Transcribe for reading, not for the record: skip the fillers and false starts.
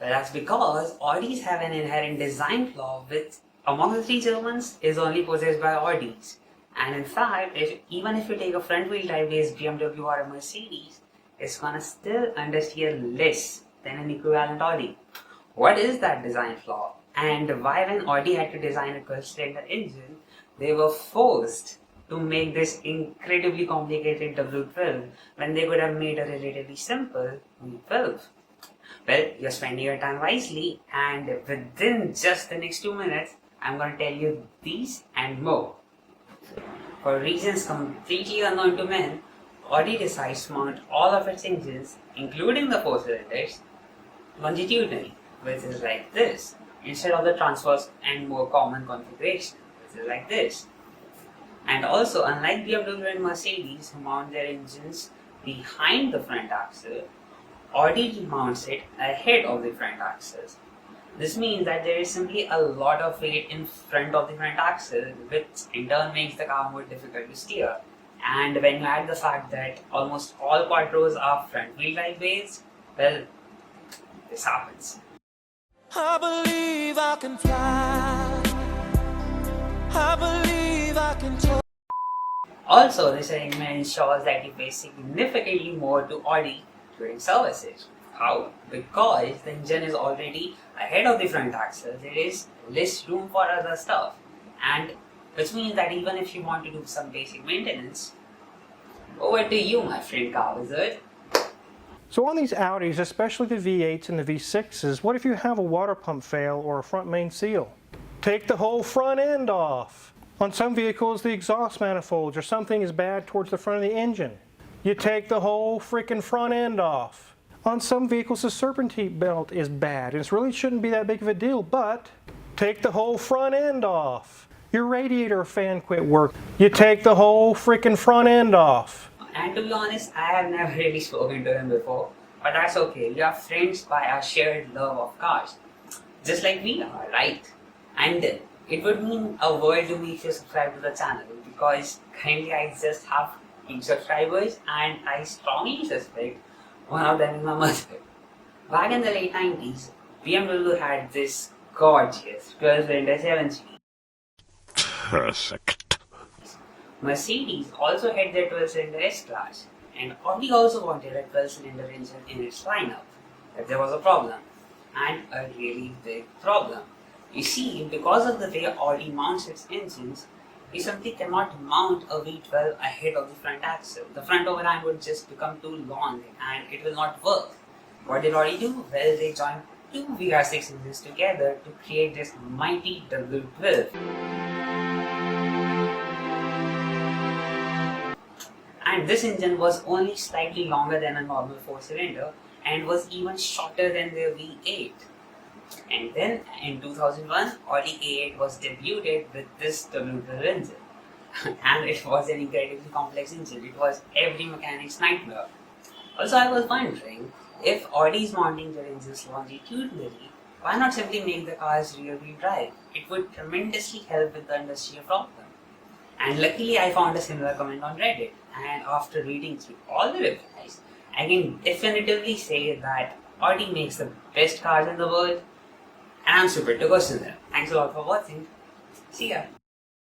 Well, that's because Audis have an inherent design flaw which, among the three Germans, is only possessed by Audis. And in fact, even if you take a front-wheel drive-based BMW or a Mercedes, it's gonna still understeer less than an equivalent Audi. What is that design flaw? And why, when Audi had to design a 12-cylinder engine, they were forced to make this incredibly complicated W12 when they could have made a relatively simple V12? Well, you're spending your time wisely, and within just the next 2 minutes, I'm going to tell you these and more. For reasons completely unknown to men, Audi decides to mount all of its engines, including the 4 cylinders, longitudinally, which is like this, instead of the transverse and more common configuration, which is like this. And also, unlike BMW and Mercedes, who mount their engines behind the front axle, Audi mounts it ahead of the front axles. This means that there is simply a lot of weight in front of the front axle, which in turn makes the car more difficult to steer. And when you add the fact that almost all quattros are front-wheel drive based, well, this happens. I believe I can fly. I believe I can fly. Also, this arrangement ensures that you pay significantly more to Audi during services. How? Because the engine is already ahead of the front axle, there is less room for other stuff, and which means that even if you want to do some basic maintenance, over to you, my friend car wizard. So on these Audis, especially the V8s and the V6s, what if you have a water pump fail or a front main seal? Take the whole front end off. On some vehicles, the exhaust manifolds or something is bad towards the front of the engine. You take the whole freaking front end off. On some vehicles, the serpentine belt is bad, and it really shouldn't be that big of a deal, but take the whole front end off. Your radiator fan quit work. You take the whole freaking front end off. And to be honest, I have never really spoken to him before, but that's okay. We are friends by our shared love of cars, just like we are, right? And it would mean a world to me if you subscribe to the channel, because currently I just have 2 subscribers, and I strongly suspect one of them is my mother. Back in the late 90s, BMW had this gorgeous 12-cylinder 7-speed. Perfect. Mercedes also had their 12-cylinder S-Class, and Audi also wanted a 12-cylinder engine in its lineup. But there was a problem, and a really big problem. You see, because of the way Audi mounts its engines, you simply cannot mount a V12 ahead of the front axle. The front overhang would just become too long and it will not work. What did Audi do? Well, they joined 2 VR6 engines together to create this mighty W12. And this engine was only slightly longer than a normal 4-cylinder and was even shorter than their V8. And then in 2001, Audi A8 was debuted with this W12 engine. And it was an incredibly complex engine. It was every mechanic's nightmare. Also, I was wondering, if Audi is mounting their engines longitudinally, why not simply make the cars rear-wheel drive? It would tremendously help with the understeer problem. And luckily, I found a similar comment on Reddit. And after reading through all the replies, I can definitively say that Audi makes the best cars in the world. And I'm super to go to them. Thanks a lot for watching. See ya.